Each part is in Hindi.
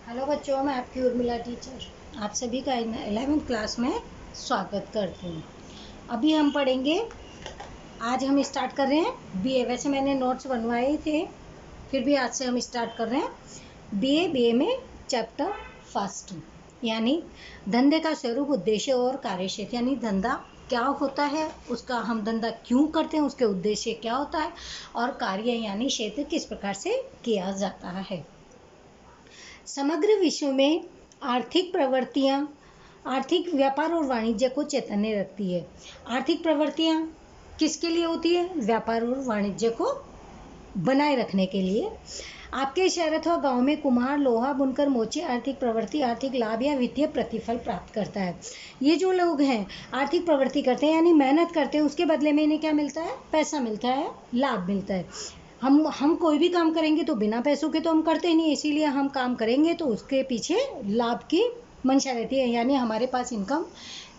हेलो बच्चों, मैं आपकी उर्मिला टीचर आप सभी का 11वीं क्लास में स्वागत करती हूँ। अभी हम पढ़ेंगे, आज हम स्टार्ट कर रहे हैं बीए। वैसे मैंने नोट्स बनवाए थे, फिर भी आज से हम स्टार्ट कर रहे हैं बीए में चैप्टर फर्स्ट, यानी धंधे का स्वरूप, उद्देश्य और कार्यक्षेत्र। यानी धंधा क्या होता है, उसका हम धंधा क्यों करते हैं, उसके उद्देश्य क्या होता है, और कार्य यानी क्षेत्र किस प्रकार से किया जाता है। समग्र विश्व में आर्थिक प्रवृत्तियां आर्थिक व्यापार और वाणिज्य को चैतन्य रखती है। आर्थिक प्रवृत्तियां किसके लिए होती है? व्यापार और वाणिज्य को बनाए रखने के लिए। आपके शहर अथवा गांव में कुम्हार लोहा बुनकर मोची आर्थिक प्रवृत्ति आर्थिक लाभ या वित्तीय प्रतिफल प्राप्त करता है। ये जो लोग हैं आर्थिक प्रवृत्ति करते हैं, यानी मेहनत करते हैं, उसके बदले में इन्हें क्या मिलता है? पैसा मिलता है, लाभ मिलता है। हम कोई भी काम करेंगे तो बिना पैसों के तो हम करते ही नहीं, इसीलिए हम काम करेंगे तो उसके पीछे लाभ की मंशा रहती है, यानी हमारे पास इनकम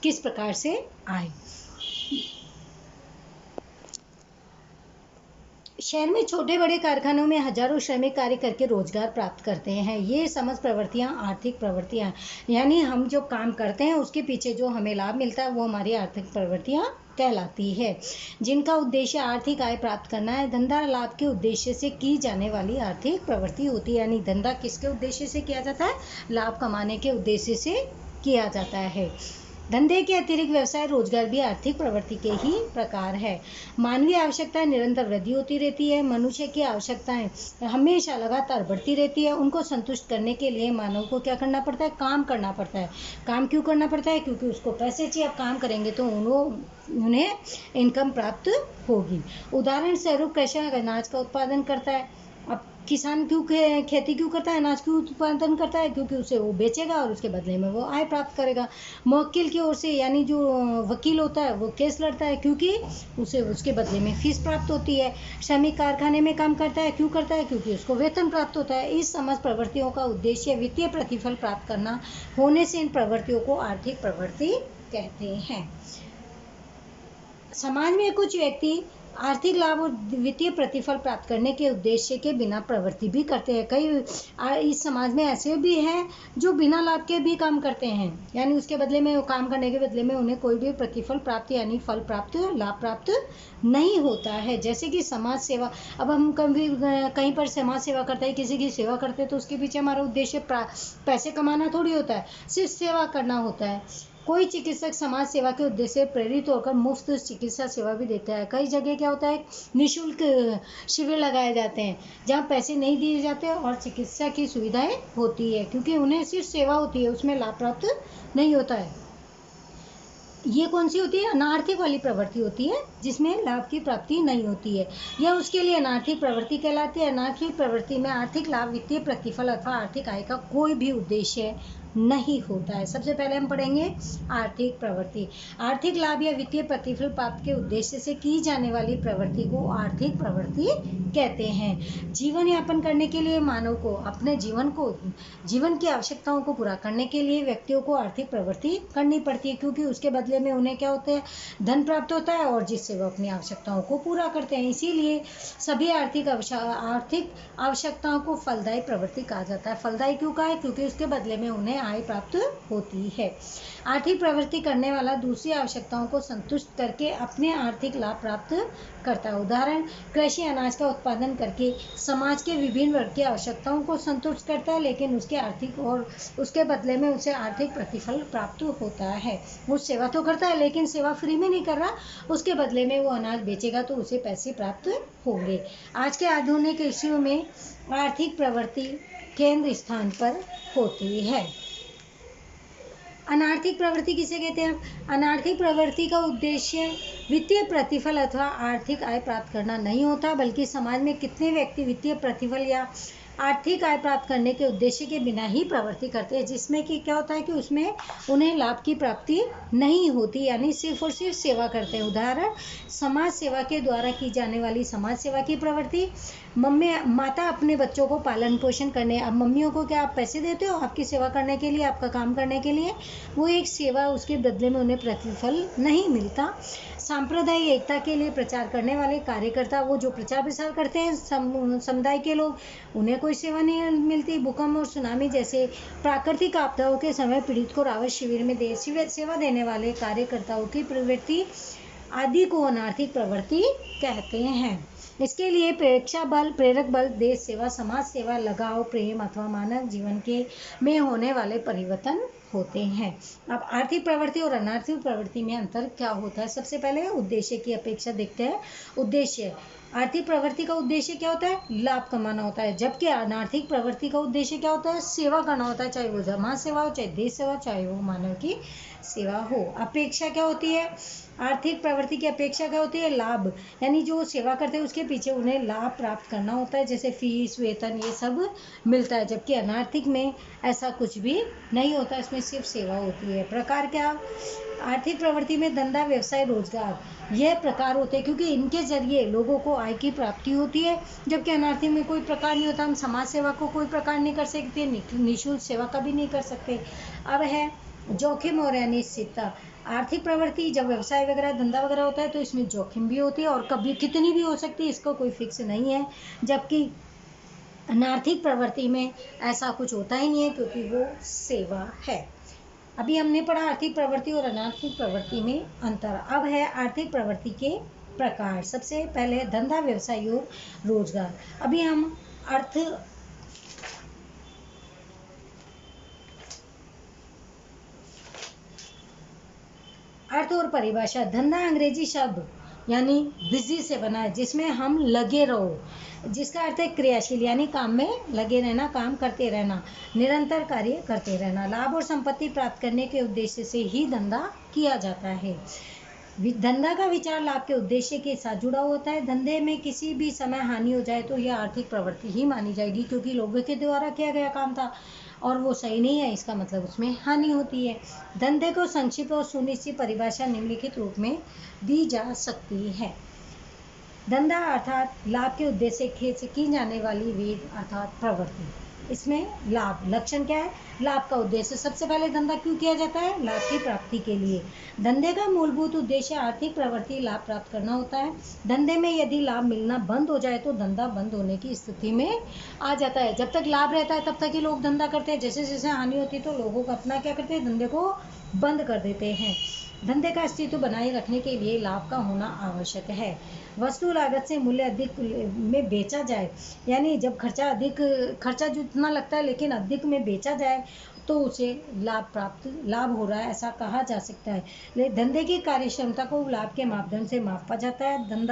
किस प्रकार से आए। शहर में छोटे बड़े कारखानों में हजारों श्रमिक कार्य करके रोजगार प्राप्त करते हैं। ये समस्त प्रवृत्तियां आर्थिक प्रवृत्तियां, यानी हम जो काम करते हैं उसके पीछे जो हमें लाभ मिलता है वो हमारी आर्थिक प्रवृत्तियां कहलाती है, जिनका उद्देश्य आर्थिक आय प्राप्त करना है। धंधा लाभ के उद्देश्य से की जाने वाली आर्थिक प्रवृत्ति होती है, यानी धंधा किसके उद्देश्य से किया जाता है? लाभ कमाने के उद्देश्य से किया जाता है। धंधे के अतिरिक्त व्यवसाय रोजगार भी आर्थिक प्रवृत्ति के ही प्रकार है। मानवीय आवश्यकताएं निरंतर वृद्धि होती रहती है। मनुष्य की आवश्यकताएं हमेशा लगातार बढ़ती रहती है। उनको संतुष्ट करने के लिए मानव को क्या करना पड़ता है? काम करना पड़ता है। काम क्यों करना पड़ता है? क्योंकि उसको पैसे चाहिए। अब काम करेंगे तो उन्हें इनकम प्राप्त होगी। उदाहरण स्वरूप कृषक अनाज का उत्पादन करता है। अब किसान क्यों खेती क्यों करता है? अनाज क्यों उत्पादन करता है? क्योंकि उसे वो बेचेगा और उसके बदले में वो आय प्राप्त करेगा। मवक्किल की ओर से, यानी जो वकील होता है वो केस लड़ता है, क्योंकि उसे उसके बदले में फीस प्राप्त होती है। श्रमिक कारखाने में काम करता है, क्यों करता है? क्योंकि उसको वेतन प्राप्त होता है। इस समस्त प्रवृत्तियों का उद्देश्य वित्तीय प्रतिफल प्राप्त करना होने से इन प्रवृत्तियों को आर्थिक प्रवृत्ति कहते हैं। समाज में कुछ व्यक्ति आर्थिक लाभ और वित्तीय प्रतिफल प्राप्त करने के उद्देश्य के बिना प्रवृत्ति भी करते हैं। कई इस समाज में ऐसे भी हैं जो बिना लाभ के भी काम करते हैं, यानी उसके बदले में, काम करने के बदले में उन्हें कोई भी प्रतिफल प्राप्त यानी फल प्राप्त, लाभ प्राप्त नहीं होता है। जैसे कि समाज सेवा। अब हम कभी कहीं पर समाज सेवा करते हैं, किसी की सेवा करते हैं, तो उसके पीछे हमारा उद्देश्य पैसे कमाना थोड़ी होता है, सिर्फ सेवा करना होता है। कोई चिकित्सक समाज सेवा के उद्देश्य से प्रेरित होकर मुफ्त चिकित्सा सेवा भी देता है। कई जगह क्या होता है, निःशुल्क शिविर लगाए जाते हैं जहाँ पैसे नहीं दिए जाते और चिकित्सा की सुविधाएं होती है, क्योंकि उन्हें सिर्फ सेवा होती है, उसमें लाभ प्राप्त नहीं होता है। ये कौन सी होती है? अनार्थिक वाली प्रवृत्ति होती है, जिसमें लाभ की प्राप्ति नहीं होती है। यह उसके लिए अनार्थिक प्रवृत्ति कहलाती है। अनार्थिक प्रवृत्ति में आर्थिक लाभ, वित्तीय प्रतिफल अथवा आर्थिक आय का कोई भी उद्देश्य नहीं होता है। सबसे पहले हम पढ़ेंगे आर्थिक प्रवृत्ति। आर्थिक लाभ या वित्तीय प्रतिफल प्राप्त के उद्देश्य से की जाने वाली प्रवृत्ति को आर्थिक प्रवृत्ति कहते हैं। जीवन यापन करने के लिए मानव को अपने जीवन की आवश्यकताओं को पूरा करने के लिए व्यक्तियों को आर्थिक प्रवृत्ति करनी पड़ती है, क्योंकि उसके बदले में उन्हें क्या होता है? धन प्राप्त होता है, और जिससे वो अपनी आवश्यकताओं को पूरा करते हैं। इसीलिए सभी आर्थिक आवश्यकताओं को फलदायी प्रवृत्ति कहा जाता है। फलदायी क्यों कहा है? क्योंकि उसके बदले में उन्हें आय प्राप्त होती है। आर्थिक प्रवृत्ति करने वाला दूसरी आवश्यकताओं को संतुष्ट करके अपने आर्थिक लाभ प्राप्त करता है। उदाहरण, कृषि अनाज का उत्पादन करके समाज के विभिन्न वर्ग की आवश्यकताओं को संतुष्ट करता है, लेकिन उसके आर्थिक और उसके बदले में उसे आर्थिक प्रतिफल प्राप्त होता है। वो सेवा तो करता है, लेकिन सेवा फ्री में नहीं कर रहा, उसके बदले में वो अनाज बेचेगा तो उसे पैसे प्राप्त होंगे। आज के आधुनिक युग में आर्थिक प्रवृत्ति केंद्र स्थान पर होती है। अनार्थिक प्रवृत्ति किसे कहते हैं? अनार्थिक प्रवृत्ति का उद्देश्य वित्तीय प्रतिफल अथवा आर्थिक आय प्राप्त करना नहीं होता, बल्कि समाज में कितने व्यक्ति वित्तीय प्रतिफल या आर्थिक आय प्राप्त करने के उद्देश्य के बिना ही प्रवृत्ति करते हैं, जिसमें कि क्या होता है कि उसमें उन्हें लाभ की प्राप्ति नहीं होती, यानी सिर्फ और सिर्फ सेवा करते हैं। उदाहरण, समाज सेवा के द्वारा की जाने वाली समाज सेवा की प्रवृत्ति। माता अपने बच्चों को पालन पोषण करने, अब मम्मियों को क्या आप पैसे देते हो आपकी सेवा करने के लिए, आपका काम करने के लिए? वो एक सेवा, उसके बदले में उन्हें प्रतिफल नहीं मिलता। सांप्रदायिक एकता के लिए प्रचार करने वाले कार्यकर्ता, वो जो प्रचार प्रसार करते हैं समुदाय के लोग, उन्हें कोई कोई सेवा नहीं मिलती। भूकंप और सुनामी जैसे प्राकृतिक आपदाओं के समय पीड़ित को राहत शिविर में सेवा देने वाले कार्यकर्ताओं की प्रवृत्ति आदि को अनार्थिक प्रवृत्ति कहते हैं। इसके लिए प्रेक्षा बल, प्रेरक बल, देश सेवा, समाज सेवा, लगाव, प्रेम अथवा मानव जीवन के में होने वाले परिवर्तन होते हैं। अब आर्थिक प्रवृत्ति और अनार्थिक प्रवृत्ति में अंतर क्या होता है? सबसे पहले उद्देश्य की अपेक्षा देखते हैं। उद्देश्य, आर्थिक प्रवृत्ति का उद्देश्य क्या होता है? लाभ कमाना होता है, जबकि अनार्थिक प्रवृत्ति का उद्देश्य क्या होता है? सेवा करना होता है, चाहे वो समाज सेवा हो, चाहे देश सेवा, चाहे वो मानव की सेवा हो। अपेक्षा क्या होती है? आर्थिक प्रवृत्ति की अपेक्षा क्या होती है? लाभ, यानी जो सेवा करते हैं उसके पीछे उन्हें लाभ प्राप्त करना होता है, जैसे फीस, वेतन, ये सब मिलता है। जबकि अनार्थिक में ऐसा कुछ भी नहीं होता, इसमें सिर्फ सेवा होती है। प्रकार क्या? आर्थिक प्रवृत्ति में धंधा, व्यवसाय, रोजगार, यह प्रकार होते हैं क्योंकि इनके जरिए लोगों को आय की प्राप्ति होती है। जबकि अनार्थिक में कोई प्रकार नहीं होता। हम समाज सेवा को कोई प्रकार नहीं कर सकते, निःशुल्क सेवा का भी नहीं कर सकते। अब है जोखिम और अनिश्चितता। आर्थिक प्रवृत्ति जब व्यवसाय वगैरह, धंधा वगैरह होता है तो इसमें जोखिम भी होती है और कभी कितनी भी हो सकती है, इसका कोई फिक्स नहीं है। जबकि अनार्थिक प्रवृत्ति में ऐसा कुछ होता ही नहीं है क्योंकि वो सेवा है। अभी हमने पढ़ा आर्थिक प्रवृत्ति और अनार्थिक प्रवृत्ति में अंतर। अब है आर्थिक प्रवृत्ति के प्रकार। सबसे पहले धंधा, व्यवसाय और रोजगार। अभी हम अर्थ और परिभाषा। धंधा अंग्रेजी शब्द यानी बिजी से बना है, जिसमें हम लगे रहो, जिसका अर्थ है क्रियाशील, यानी काम में लगे रहना, काम करते रहना, निरंतर कार्य करते रहना। लाभ और संपत्ति प्राप्त करने के उद्देश्य से ही धंधा किया जाता है। धंधा का विचार लाभ के उद्देश्य के साथ जुड़ा होता है। धंधे में किसी भी समय हानि हो जाए तो यह आर्थिक प्रवृत्ति ही मानी जाएगी, क्योंकि लोगों के द्वारा किया गया काम था और वो सही नहीं है, इसका मतलब उसमें हानि होती है। धंधे को संक्षिप्त और सुनिश्चित परिभाषा निम्नलिखित रूप में दी जा सकती है। धंधा अर्थात लाभ के उद्देश्य से की जाने वाली वेद अर्थात प्रवृत्ति। इसमें लाभ, लक्षण क्या है? लाभ का उद्देश्य। सबसे पहले धंधा क्यों किया जाता है? लाभ की प्राप्ति के लिए। धंधे का मूलभूत उद्देश्य आर्थिक प्रवृत्ति, लाभ प्राप्त करना होता है। धंधे में यदि लाभ मिलना बंद हो जाए तो धंधा बंद होने की स्थिति में आ जाता है। जब तक लाभ रहता है तब तक ही लोग धंधा करते हैं। जैसे जैसे हानि होती है तो लोगों को अपना क्या करते हैं? धंधे को बंद कर देते हैं। धंधे का अस्तित्व बनाए रखने के लिए लाभ का होना आवश्यक है। वस्तु लागत से मूल्य अधिक में बेचा जाए, यानी जब खर्चा जितना लगता है लेकिन अधिक में बेचा जाए तो उसे लाभ हो रहा है, ऐसा कहा जा सकता है। धंधे की कार्यक्षमता को लाभ के मापदंड से मापा जाता है।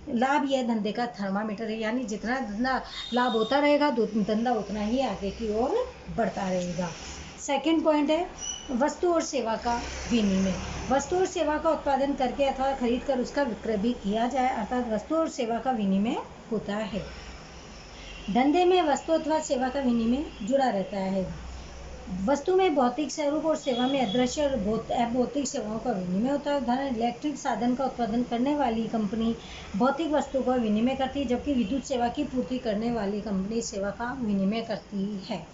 लाभ यह धंधे का थर्मामीटर है, यानी जितना धंधा लाभ होता रहेगा धंधा उतना ही आगे की ओर बढ़ता रहेगा। सेकंड पॉइंट है वस्तु और सेवा का विनिमय। वस्तु और सेवा का उत्पादन करके अथवा खरीद कर उसका विक्रय भी किया जाए, अर्थात वस्तु और सेवा का विनिमय होता है। धंधे में वस्तु अथवा सेवा का विनिमय जुड़ा रहता है। वस्तु में भौतिक स्वरूप और सेवा में अदृश्य और अभौतिक सेवाओं का विनिमय होता है। उदाहरण, इलेक्ट्रिक साधन का उत्पादन करने वाली कंपनी भौतिक वस्तु का विनिमय करती है, जबकि विद्युत सेवा की पूर्ति करने वाली कंपनी सेवा का विनिमय करती है,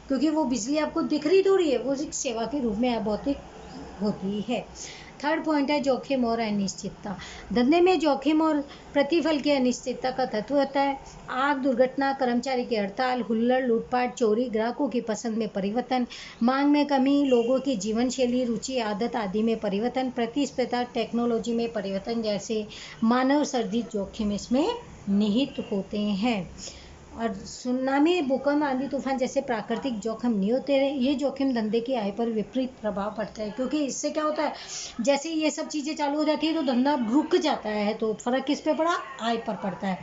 क्योंकि वो बिजली आपको दिख रही थोड़ी है, वो सेवा के रूप में अभौतिक होती है। थर्ड पॉइंट है जोखिम और अनिश्चितता। धंधे में जोखिम और प्रतिफल की अनिश्चितता का तत्व होता है। आग, दुर्घटना, कर्मचारी की हड़ताल, हुल्लड़, लूटपाट, चोरी, ग्राहकों की पसंद में परिवर्तन, मांग में कमी, लोगों की जीवन शैली, रुचि, आदत आदि में परिवर्तन, प्रतिस्पर्धा, टेक्नोलॉजी में परिवर्तन जैसे मानव सर्जित जोखिम इसमें निहित होते हैं। और सुनामी, भूकंप, आंधी तूफान जैसे प्राकृतिक जोखिम नहीं होते हैं। ये जोखिम धंधे की आय पर विपरीत प्रभाव पड़ता है, क्योंकि इससे क्या होता है, जैसे ये सब चीज़ें चालू हो जाती है तो धंधा रुक जाता है, तो फर्क किस पे पड़ा? आय पर पड़ता है।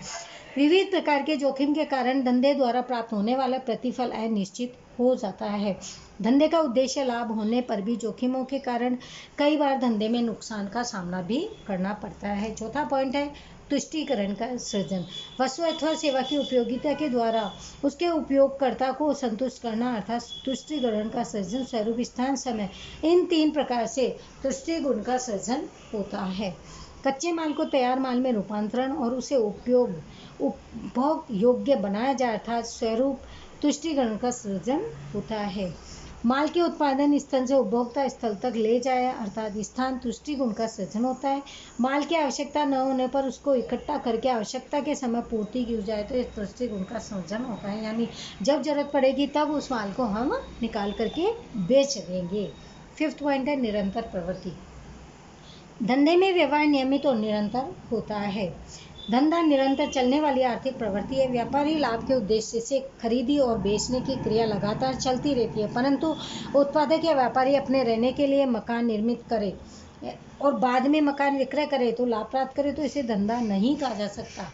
विविध प्रकार के जोखिम के कारण धंधे द्वारा प्राप्त होने वाला प्रतिफल अनिश्चित हो जाता है। धंधे का उद्देश्य लाभ होने पर भी जोखिमों के कारण कई बार धंधे में नुकसान का सामना भी करना पड़ता है। चौथा पॉइंट है तुष्टीकरण का सृजन। वस्तु अथवा सेवा की उपयोगिता के द्वारा उसके उपयोगकर्ता को संतुष्ट करना अर्थात तुष्टीकरण का सृजन। स्वरूप, स्थान, समय, इन तीन प्रकार से तुष्टिगुण का सृजन होता है। कच्चे माल को तैयार माल में रूपांतरण और उसे उपभोग योग्य बनाया जाए अर्थात स्वरूप तुष्टिकरण का सृजन होता है। माल के उत्पादन स्थल से उपभोक्ता स्थल तक ले जाए, अर्थात स्थान तुष्टि गुण का सृजन होता है। माल की आवश्यकता न होने पर उसको इकट्ठा करके आवश्यकता के समय पूर्ति की जाए तो इस तुष्टि गुण का सृजन होता है, यानी जब जरूरत पड़ेगी तब उस माल को हम निकाल करके बेच देंगे। 5th पॉइंट है निरंतर प्रवृत्ति। धंधे में व्यवहार नियमित और निरंतर होता है। धंधा निरंतर चलने वाली आर्थिक प्रवृत्ति है। व्यापारी लाभ के उद्देश्य से खरीदी और बेचने की क्रिया लगातार चलती रहती है, परंतु उत्पादक या व्यापारी अपने रहने के लिए मकान निर्मित करे और बाद में मकान विक्रय करे तो लाभ प्राप्त करे तो इसे धंधा नहीं कहा जा सकता।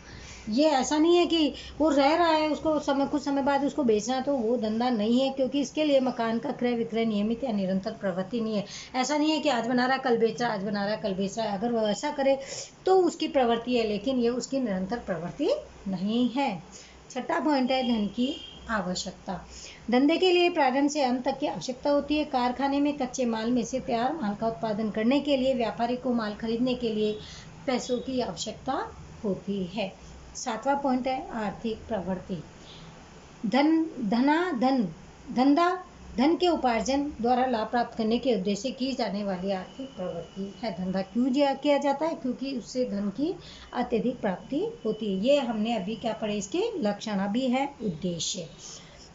ये ऐसा नहीं है कि वो रह रहा है, उसको कुछ समय बाद उसको बेचना, तो वो धंधा नहीं है, क्योंकि इसके लिए मकान का क्रय विक्रय नियमित या निरंतर प्रवृत्ति नहीं है। ऐसा नहीं है कि आज बना रहा कल बेच रहा, आज बना रहा कल बेच रहा है। अगर वो ऐसा करे तो उसकी प्रवृत्ति है, लेकिन ये उसकी निरंतर प्रवृत्ति नहीं है। 6वां पॉइंट है धन की आवश्यकता। धंधे के लिए प्रारंभ से अंत तक की आवश्यकता होती है। कारखाने में कच्चे माल में से तैयार माल का उत्पादन करने के लिए व्यापारी को माल खरीदने के लिए पैसों की आवश्यकता होती है। 7वां पॉइंट है आर्थिक प्रवृत्ति। धंधा धन के उपार्जन द्वारा लाभ प्राप्त करने के उद्देश्य से की जाने वाली आर्थिक प्रवृत्ति है। धंधा क्यों किया जाता है? क्योंकि उससे धन की अत्यधिक प्राप्ति होती है। ये हमने अभी क्या पढ़े, इसके लक्षण भी है उद्देश्य।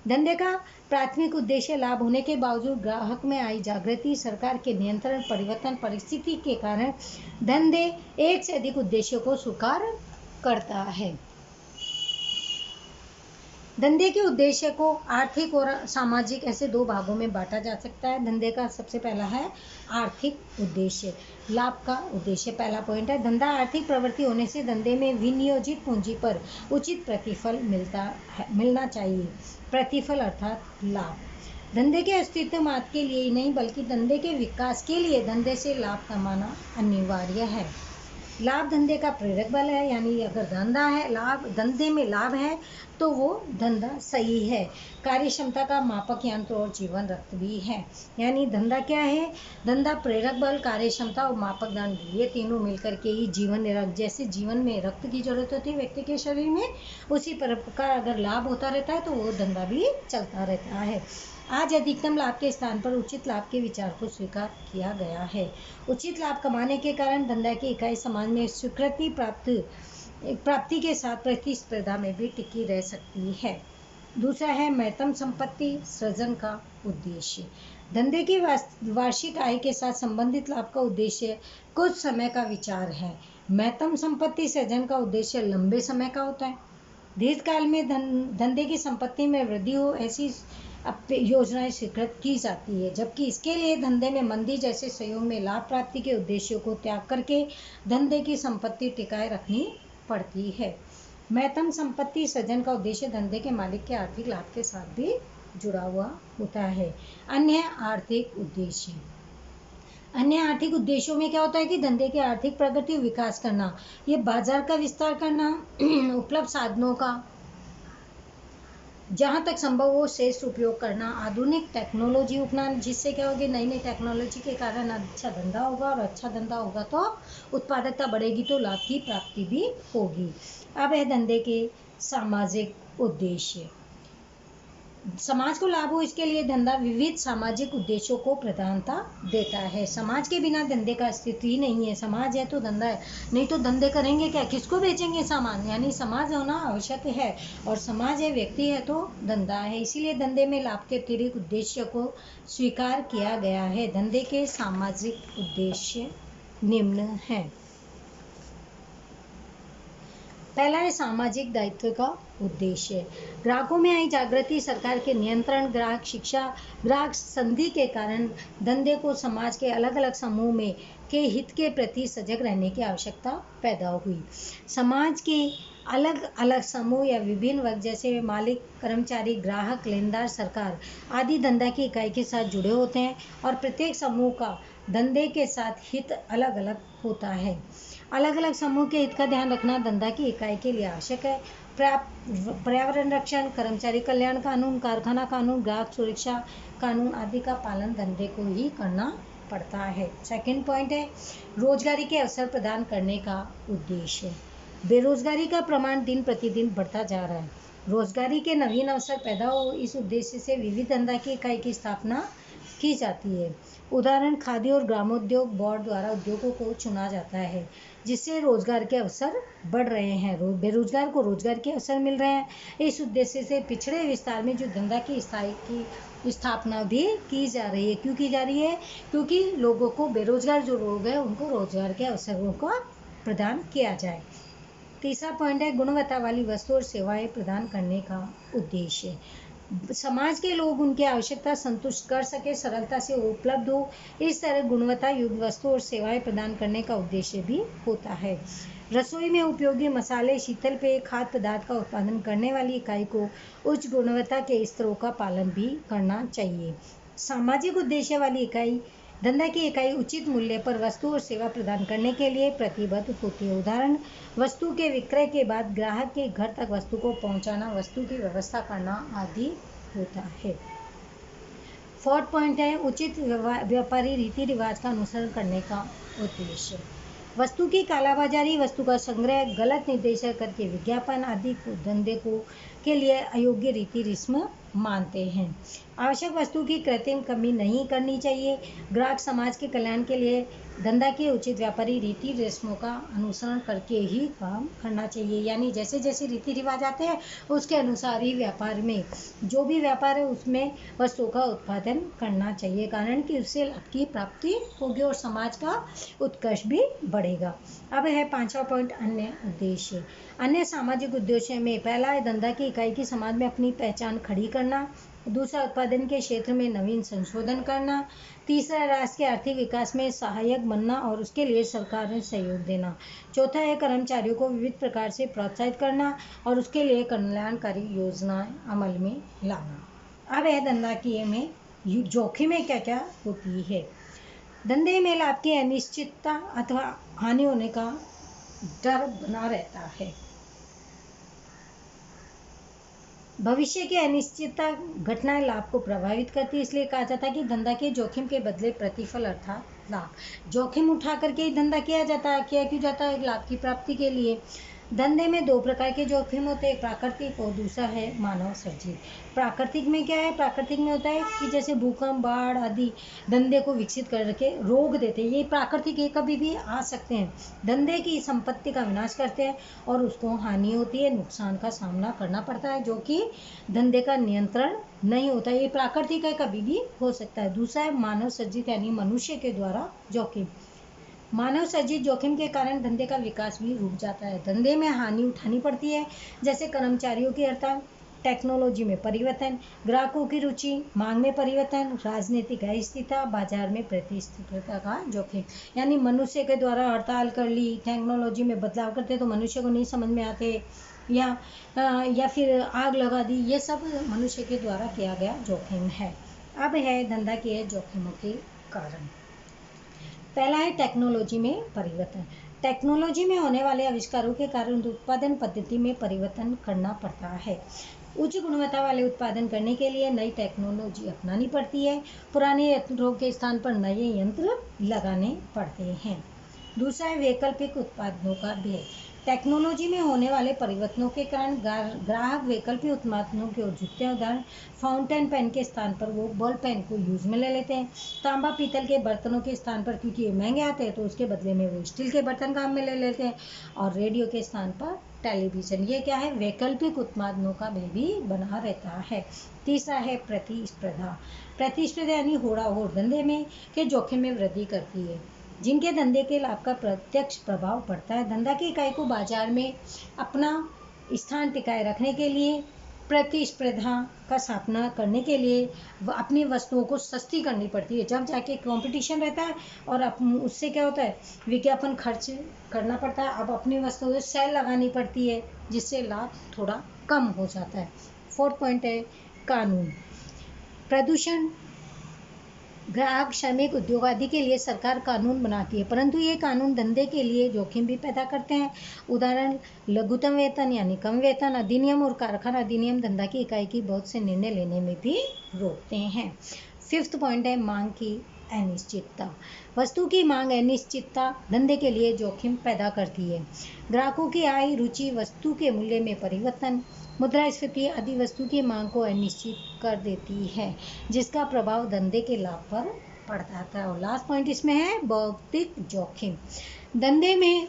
धंधे का प्राथमिक उद्देश्य लाभ होने के बावजूद ग्राहक में आई जागृति, सरकार के नियंत्रण, परिवर्तन, परिस्थिति के कारण धंधे एक से अधिक उद्देश्यों को स्वीकार करता है। धंधे के उद्देश्य को आर्थिक और सामाजिक ऐसे दो भागों में बांटा जा सकता है। धंधे का सबसे पहला है आर्थिक उद्देश्य, लाभ का उद्देश्य। पहला पॉइंट है धंधा आर्थिक प्रवृत्ति होने से धंधे में विनियोजित पूंजी पर उचित प्रतिफल मिलना चाहिए। प्रतिफल अर्थात लाभ। धंधे के अस्तित्व मात्र के लिए ही नहीं बल्कि धंधे के विकास के लिए धंधे से लाभ कमाना अनिवार्य है। लाभ धंधे का प्रेरक बल है, यानी अगर धंधा है, लाभ धंधे में लाभ है तो वो धंधा सही है। कार्य क्षमता का मापक यंत्र और जीवन रक्त भी है। यानी धंधा क्या है? धंधा प्रेरक बल, कार्य क्षमता और मापक दंड, ये तीनों मिलकर के ही जीवन निरक्त, जैसे जीवन में रक्त की जरूरत होती है व्यक्ति के शरीर में, उसी प्रकार अगर लाभ होता रहता है तो वो धंधा भी चलता रहता है। आज अधिकतम लाभ के स्थान पर उचित लाभ के विचार को स्वीकार किया गया है। उचित लाभ कमाने के कारण धंधा की इकाई समाज में स्वीकृति प्राप्ति के साथ प्रतिस्पर्धा में भी टिकी रह सकती है। दूसरा है महत्तम संपत्ति सृजन का उद्देश्य। धंधे की वार्षिक आय के साथ संबंधित लाभ का उद्देश्य कुछ समय का विचार है। महत्तम संपत्ति सृजन का उद्देश्य लंबे समय का होता है। दीर्घकाल में धंधे की संपत्ति में वृद्धि हो, ऐसी योजनाएं स्वीकृत की जाती है, जबकि इसके लिए धंधे में मंदी जैसे सहयोग में लाभ प्राप्ति के उद्देश्यों को त्याग करके धंधे की संपत्ति टिकाए रखनी पड़ती है। महत्तम संपत्ति सृजन का उद्देश्य धंधे के मालिक के आर्थिक लाभ के साथ भी जुड़ा हुआ होता है। अन्य आर्थिक उद्देश्य, अन्य आर्थिक उद्देश्यों में क्या होता है कि धंधे के आर्थिक प्रगति और विकास करना, ये बाजार का विस्तार करना, उपलब्ध साधनों का जहाँ तक संभव हो श्रेष्ठ उपयोग करना, आधुनिक टेक्नोलॉजी अपनाना, जिससे क्या होगी नई नई टेक्नोलॉजी के कारण अच्छा धंधा होगा, और अच्छा धंधा होगा तो उत्पादकता बढ़ेगी तो लाभ की प्राप्ति भी होगी। अब है धंधे के सामाजिक उद्देश्य। समाज को लाभ हो इसके लिए धंधा विविध सामाजिक उद्देश्यों को प्रधानता देता है। समाज के बिना धंधे का अस्तित्व ही नहीं है। समाज है तो धंधा है, नहीं तो धंधे करेंगे क्या, किसको बेचेंगे सामान? यानी समाज होना आवश्यक है, और समाज है, व्यक्ति है तो धंधा है। इसीलिए धंधे में लाभ के अतिरिक्त उद्देश्य को स्वीकार किया गया है। धंधे के सामाजिक उद्देश्य निम्न हैं। पहला है सामाजिक दायित्व का उद्देश्य। ग्राहकों में आई जागृति, सरकार के नियंत्रण, ग्राहक शिक्षा, ग्राहक संधि के कारण धंधे को समाज के अलग अलग समूह में के हित के प्रति सजग रहने की आवश्यकता पैदा हुई। समाज के अलग अलग समूह या विभिन्न वर्ग जैसे मालिक, कर्मचारी, ग्राहक, लेनदार, सरकार आदि धंधा की इकाई के साथ जुड़े होते हैं, और प्रत्येक समूह का धंधे के साथ हित अलग अलग होता है। अलग अलग समूह के हित का ध्यान रखना धंधा की इकाई के लिए आवश्यक है। पर्यावरण रक्षण, कर्मचारी कल्याण कानून, कारखाना कानून, ग्राहक सुरक्षा कानून आदि का पालन धंधे को ही करना पड़ता है। सेकंड पॉइंट है रोजगारी के अवसर प्रदान करने का उद्देश्य। बेरोजगारी का प्रमाण दिन प्रतिदिन बढ़ता जा रहा है। रोजगारी के नवीन अवसर पैदा हो, इस उद्देश्य से विविध धंधा की इकाई की स्थापना की जाती है। उदाहरण खादी और ग्रामोद्योग बोर्ड द्वारा उद्योगों को चुना जाता है, जिससे रोजगार के अवसर बढ़ रहे हैं, बेरोजगार को रोजगार के अवसर मिल रहे हैं। इस उद्देश्य से पिछड़े विस्तार में जो धंधा की स्थायी की स्थापना भी की जा रही है। क्यों की जा रही है? क्योंकि लोगों को, बेरोजगार जो लोग हैं, उनको रोजगार के अवसरों का प्रदान किया जाए। तीसरा पॉइंट है गुणवत्ता वाली वस्तु और सेवाएं प्रदान करने का उद्देश्य। समाज के लोग उनकी आवश्यकता संतुष्ट कर सके, सरलता से उपलब्ध हो, इस तरह गुणवत्ता युक्त वस्तु और सेवाएं प्रदान करने का उद्देश्य भी होता है। रसोई में उपयोगी मसाले, शीतल पेय, खाद्य पदार्थ का उत्पादन करने वाली इकाई को उच्च गुणवत्ता के स्तरों का पालन भी करना चाहिए। सामाजिक उद्देश्य वाली इकाई, धंधा की इकाई उचित मूल्य पर वस्तु और सेवा प्रदान करने के लिए प्रतिबद्ध होती है। उदाहरण, वस्तु के विक्रय के बाद ग्राहक के घर तक वस्तु को पहुंचाना, वस्तु की व्यवस्था करना आदि होता है। फोर्थ पॉइंट है उचित व्यापारी रीति रिवाज का अनुसरण करने का उद्देश्य। वस्तु की कालाबाजारी, वस्तु का संग्रह, गलत निर्देशन करके विज्ञापन आदि को धंधे को के लिए अयोग्य रीति रस्म मानते हैं। आवश्यक वस्तु की कृत्रिम कमी नहीं करनी चाहिए। ग्राहक समाज के कल्याण के लिए धंधा के उचित व्यापारी रीति रस्मों का अनुसरण करके ही काम करना चाहिए। यानी जैसे जैसे रीति रिवाज आते हैं उसके अनुसार ही व्यापार में, जो भी व्यापार है उसमें वस्तु का उत्पादन करना चाहिए, कारण कि उससे लाभ की प्राप्ति होगी और समाज का उत्कर्ष भी बढ़ेगा। अब है पांचवा पॉइंट, अन्य उद्देश्य। अन्य सामाजिक उद्देश्य में पहला है धंधा की इकाई की समाज में अपनी पहचान खड़ी करना। दूसरा, उत्पादन के क्षेत्र में नवीन संशोधन करना। तीसरा, राष्ट्र के आर्थिक विकास में सहायक बनना और उसके लिए सरकार ने सहयोग देना। चौथा है कर्मचारियों को विविध प्रकार से प्रोत्साहित करना और उसके लिए कल्याणकारी योजनाएं अमल में लाना। अब है धंधा की में जोखिमें क्या क्या होती है। धंधे में लाभ की अनिश्चितता अथवा हानि होने का डर बना रहता है। भविष्य की अनिश्चितता घटनाएं लाभ को प्रभावित करती है, इसलिए कहा जाता है कि धंधा के जोखिम के बदले प्रतिफल अर्थात लाभ। जोखिम उठा करके ही धंधा किया क्यों जाता है? लाभ की प्राप्ति के लिए। धंधे में दो प्रकार के जोखिम होते हैं, एक प्राकृतिक और दूसरा है मानव सृजित। प्राकृतिक में क्या है? प्राकृतिक में होता है कि जैसे भूकंप, बाढ़ आदि धंधे को विकसित करके रोक देते हैं, ये प्राकृतिक है, कभी भी आ सकते हैं। धंधे की संपत्ति का विनाश करते हैं और उसको हानि होती है, नुकसान का सामना करना पड़ता है, जो कि धंधे का नियंत्रण नहीं होता। ये प्राकृतिक है, कभी भी हो सकता है। दूसरा है मानव सृजित, यानी मनुष्य के द्वारा जोखिम। मानव सृजित जोखिम के कारण धंधे का विकास भी रुक जाता है। धंधे में हानि उठानी पड़ती है, जैसे कर्मचारियों की हड़ताल, टेक्नोलॉजी में परिवर्तन, ग्राहकों की रुचि, मांग में परिवर्तन, राजनीतिक अस्थिरता, बाजार में प्रतिस्पर्धा का जोखिम। यानी मनुष्य के द्वारा हड़ताल कर ली, टेक्नोलॉजी में बदलाव करते तो मनुष्य को नहीं समझ में आते, या फिर आग लगा दी, ये सब मनुष्य के द्वारा किया गया जोखिम है। अब है धंधा के जोखिमों के कारण। पहला है टेक्नोलॉजी में परिवर्तन। टेक्नोलॉजी में होने वाले आविष्कारों के कारण उत्पादन पद्धति में परिवर्तन करना पड़ता है। उच्च गुणवत्ता वाले उत्पादन करने के लिए नई टेक्नोलॉजी अपनानी पड़ती है। पुराने यंत्रों के स्थान पर नए यंत्र लगाने पड़ते हैं। दूसरा है वैकल्पिक उत्पादनों का व्यय। टेक्नोलॉजी में होने वाले परिवर्तनों के कारण ग्राहक वैकल्पिक उत्पादनों की ओर झुकते हैं। उदाहरण, फाउंटेन पेन के स्थान पर वो बॉल पेन को यूज में ले लेते हैं। तांबा पीतल के बर्तनों के स्थान पर, क्योंकि ये महंगे आते हैं, तो उसके बदले में वो स्टील के बर्तन काम में ले लेते हैं। और रेडियो के स्थान पर टेलीविजन। ये क्या है? वैकल्पिक उत्पादनों का व्यय भी बना रहता है। तीसरा है प्रतिस्पर्धा। प्रतिस्पर्धा यानी होड़ाहोड़ धंधे में के जोखिम में वृद्धि करती है, जिनके धंधे के लाभ का प्रत्यक्ष प्रभाव पड़ता है। धंधा की इकाई को बाजार में अपना स्थान टिकाए रखने के लिए, प्रतिस्पर्धा का सामना करने के लिए अपनी वस्तुओं को सस्ती करनी पड़ती है। जब जाके कंपटीशन रहता है और उससे क्या होता है, विज्ञापन खर्च करना पड़ता है। अब अपनी वस्तुओं को सेल लगानी पड़ती है, जिससे लाभ थोड़ा कम हो जाता है। फोर्थ पॉइंट है कानून। प्रदूषण, ग्राहक, श्रमिक, उद्योग आदि के लिए सरकार कानून बनाती है, परंतु ये कानून धंधे के लिए जोखिम भी पैदा करते हैं। उदाहरण, लघुतम वेतन यानी कम वेतन अधिनियम और कारखाना अधिनियम धंधा की इकाई की बहुत से निर्णय लेने में भी रोकते हैं। 5th पॉइंट है मांग की अनिश्चितता। वस्तु की मांग अनिश्चितता धंधे के लिए जोखिम पैदा करती है। ग्राहकों की आय, रुचि, वस्तु के मूल्य में परिवर्तन, मुद्रास्फीति आदि वस्तु की मांग को अनिश्चित कर देती है, जिसका प्रभाव धंधे के लाभ पर पड़ता है। और लास्ट पॉइंट इसमें है भौतिक जोखिम। धंधे में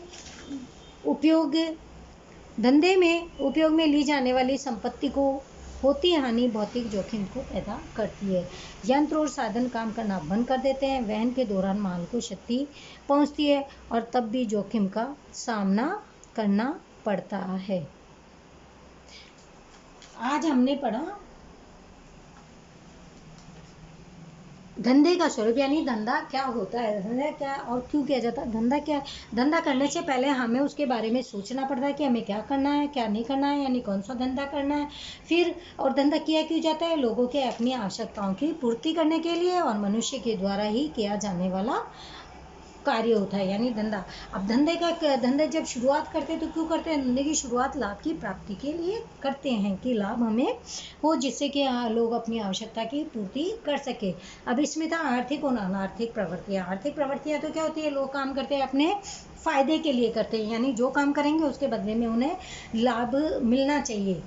उपयोग में ली जाने वाली संपत्ति को होती हानि भौतिक जोखिम को पैदा करती है। यंत्र और साधन काम करना बंद कर देते हैं, वहन के दौरान माल को क्षति पहुंचती है और तब भी जोखिम का सामना करना पड़ता है। आज हमने पढ़ा धंधे का स्वरूप, यानी धंधा क्या होता है, धंधा क्या और क्यों किया जाता है। धंधा क्या, धंधा करने से पहले हमें उसके बारे में सोचना पड़ता है कि हमें क्या करना है, क्या नहीं करना है, यानी कौन सा धंधा करना है। फिर और धंधा किया क्यों जाता है, लोगों के अपनी आवश्यकताओं की पूर्ति करने के लिए और मनुष्य के द्वारा ही किया जाने वाला कार्य होता है, यानी धंधा। अब धंधे जब शुरुआत करते हैं तो क्यों करते हैं, धंधे की शुरुआत लाभ की प्राप्ति के लिए करते हैं कि लाभ हमें हो, जिससे कि लोग अपनी आवश्यकता की पूर्ति कर सके। अब इसमें था आर्थिक और अनार्थिक प्रवृत्तियाँ। आर्थिक प्रवृत्तियाँ तो क्या होती है, लोग काम करते हैं अपने फायदे के लिए करते हैं, यानी जो काम करेंगे उसके बदले में उन्हें लाभ मिलना चाहिए,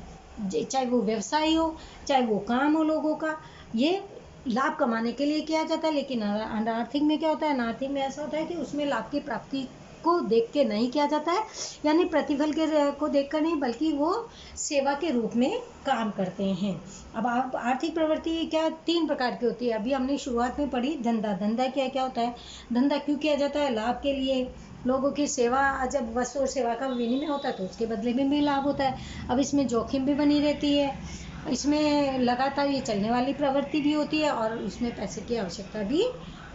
चाहे वो व्यवसाय हो, चाहे वो काम हो लोगों का, ये लाभ कमाने के लिए किया जाता है। लेकिन अनार्थिक में क्या होता है, अनार्थिक में ऐसा होता है कि उसमें लाभ की प्राप्ति को देख के नहीं किया जाता है, यानी प्रतिफल को देखकर नहीं, बल्कि वो सेवा के रूप में काम करते हैं। अब आप आर्थिक प्रवृत्ति क्या 3 प्रकार की होती है। अभी हमने शुरुआत में पढ़ी धंधा। धंधा क्या क्या होता है, धंधा क्यों किया जाता है, लाभ के लिए, लोगों की सेवा, जब वस्तु और सेवा का विनिमय होता है तो उसके बदले में भी लाभ होता है। अब इसमें जोखिम भी बनी रहती है, इसमें लगातार ये चलने वाली प्रवृत्ति भी होती है और इसमें पैसे की आवश्यकता भी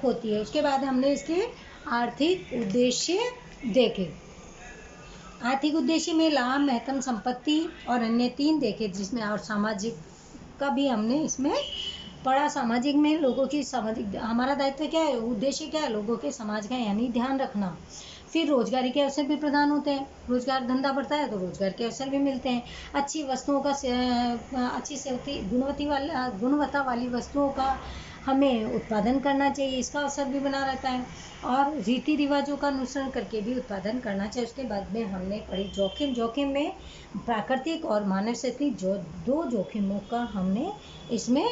होती है। उसके बाद हमने इसके आर्थिक उद्देश्य देखे। आर्थिक उद्देश्य में लाभ, महत्तम संपत्ति और अन्य 3 देखे, जिसमें और सामाजिक का भी हमने इसमें पढ़ा। सामाजिक में लोगों की सामाजिक, हमारा दायित्व क्या है, उद्देश्य क्या है, लोगों के समाज का यानी ध्यान रखना। फिर रोजगारी के अवसर भी प्रदान होते हैं, रोजगार धंधा बढ़ता है तो रोजगार के अवसर भी मिलते हैं। अच्छी वस्तुओं का अच्छी से गुणवत्ता वाली वस्तुओं का हमें उत्पादन करना चाहिए, इसका अवसर भी बना रहता है। और रीति रिवाजों का अनुसरण करके भी उत्पादन करना चाहिए। उसके बाद में हमने पढ़ी जोखिम। जोखिम में प्राकृतिक और मानव सृष्टि 2 जोखिमों का हमने इसमें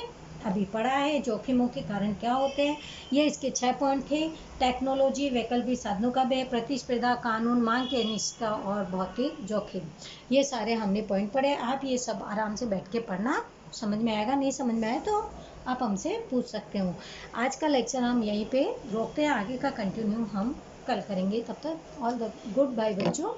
अभी पढ़ा है। जोखिमों के कारण क्या होते हैं, ये इसके 6 पॉइंट थे। टेक्नोलॉजी, वैकल्पिक साधनों का व्यय, प्रतिस्पर्धा, कानून, मांग की अनिश्चितता और भौतिक जोखिम, ये सारे हमने पॉइंट पढ़े। आप ये सब आराम से बैठ के पढ़ना, समझ में आएगा। नहीं समझ में आए तो आप हमसे पूछ सकते हो। आज का लेक्चर हम यहीं पे रोकते हैं, आगे का कंटिन्यू हम कल करेंगे। तब तक ऑल द गुड बाय बच्चों।